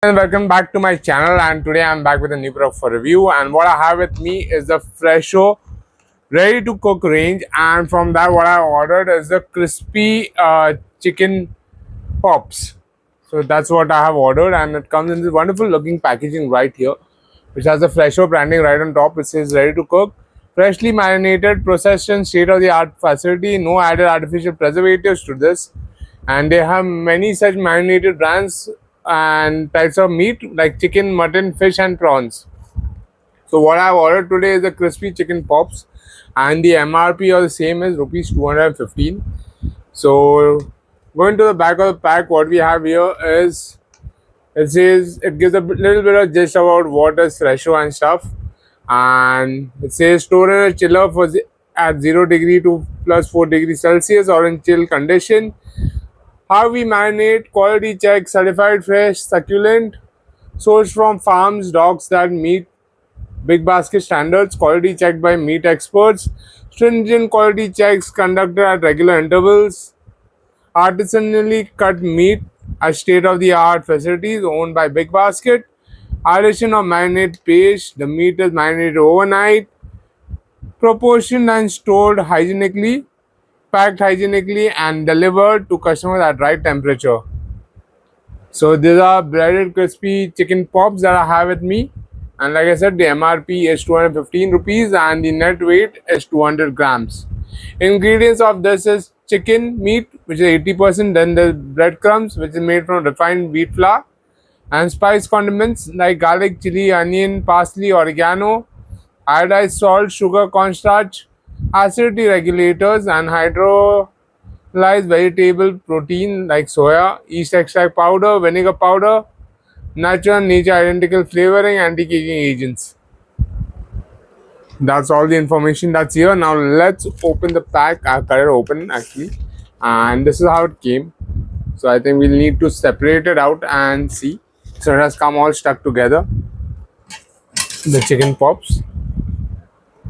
And welcome back to my channel, and today I'm back with a new product for review. And what I have with me is the Fresho ready to cook range, and from that what I ordered is the crispy chicken pops. So that's what I have ordered, and it comes in this wonderful looking packaging right here, which has the Fresho branding right on top. It says ready to cook, freshly marinated, processed in state of the art facility, no added artificial preservatives to this. And they have many such marinated brands and types of meat like chicken, mutton, fish, and prawns. So what I've ordered today is the crispy chicken pops, and the MRP of the same is rupees 215. So going to the back of the pack, what we have here is it gives a little bit of gist about what is Fresho and stuff, and it says store in a chiller for at 0 degree to plus 4 degrees Celsius or in chill condition. How we marinate, quality check, certified fresh, succulent, sourced from farms, dogs that meet big basket standards, quality checked by meat experts, stringent quality checks conducted at regular intervals, artisanally cut meat at state-of-the-art facilities owned by Big Basket, addition of marinade paste, the meat is marinated overnight, proportioned and stored hygienically, packed hygienically and delivered to customers at right temperature. So these are breaded crispy chicken pops that I have with me. And like I said, the MRP is 215 rupees and the net weight is 200 grams. Ingredients of this is chicken meat, which is 80%, then the breadcrumbs, which is made from refined wheat flour, and spice condiments like garlic, chili, onion, parsley, oregano, iodized salt, sugar, cornstarch, acidity regulators, and hydrolyzed vegetable protein like soya, yeast extract powder, vinegar powder, natural nature identical flavoring, anti-aging agents. That's all the information that's here. Now let's open the pack. I've cut it open actually, and this is how it came. So I think we'll need to separate it out and see. So it has come all stuck together, the chicken pops.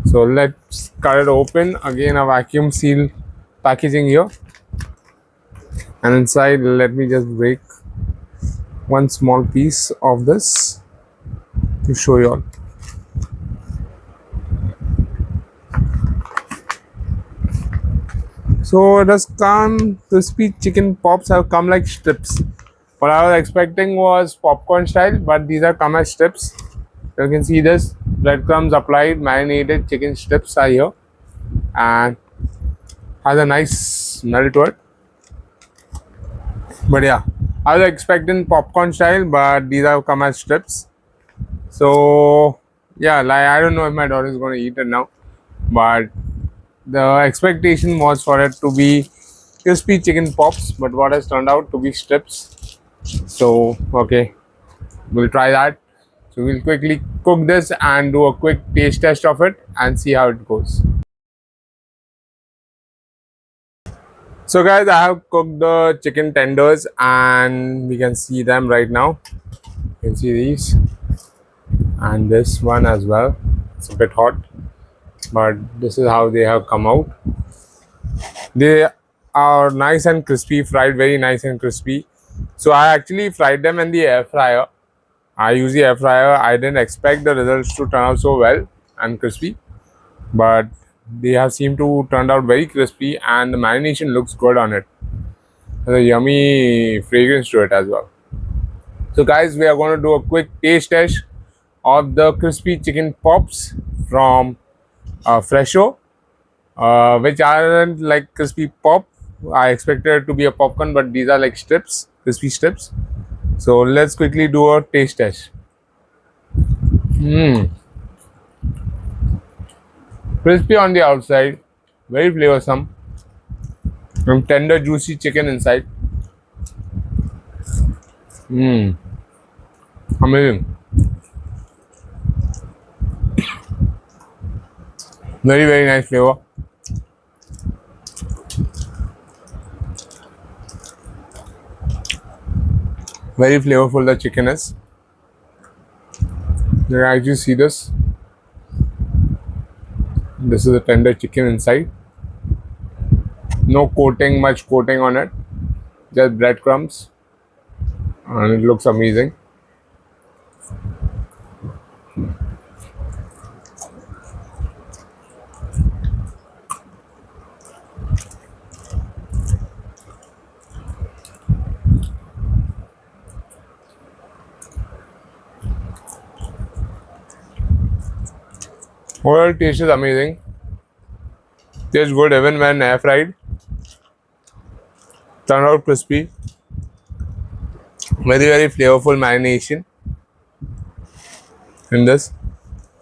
So let's cut it open. Again, a vacuum seal packaging here, and inside let me just break one small piece of this to show you all. So it has come, crispy chicken pops have come like strips. What I was expecting was popcorn style, but these are come as strips. You can see this breadcrumbs applied, marinated chicken strips are here, and has a nice smell to it. But yeah, I was expecting popcorn style, but these have come as strips. So yeah, like I don't know if my daughter is going to eat it now, but the expectation was for it to be crispy chicken pops, but what has turned out to be strips. So okay, we'll try that. So we'll quickly cook this and do a quick taste test of it and see how it goes. So guys, I have cooked the chicken tenders and we can see them right now. You can see these and this one as well. It's a bit hot, but this is how they have come out. They are nice and crispy, fried very nice and crispy. So I actually fried them in the air fryer. I use the air fryer. I didn't expect the results to turn out so well and crispy, but they have seemed to turn out very crispy and the marination looks good on it. There's a yummy fragrance to it as well. So guys, we are going to do a quick taste test of the crispy chicken pops from Fresho, which aren't like crispy pop. I expected it to be a popcorn, but these are like strips, crispy strips. So let's quickly do a taste test. Crispy on the outside, very flavorsome, and tender, juicy chicken inside. Amazing. Very, very nice flavor. Very flavorful the chicken is. You can actually see this. This is the tender chicken inside. No coating, much coating on it. Just breadcrumbs. And it looks amazing. Overall taste is amazing. Tastes good even when air fried. Turned out crispy. Very flavorful marination in this.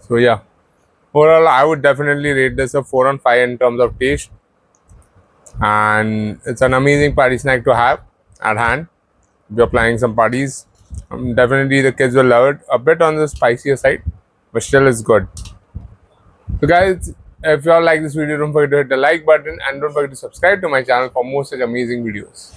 So yeah. Overall, I would definitely rate this a 4 on 5 in terms of taste. And it's an amazing party snack to have at hand. If you're planning some parties, definitely the kids will love it. A bit on the spicier side, but still it's good. So guys, if you all like this video, don't forget to hit the like button and don't forget to subscribe to my channel for more such amazing videos.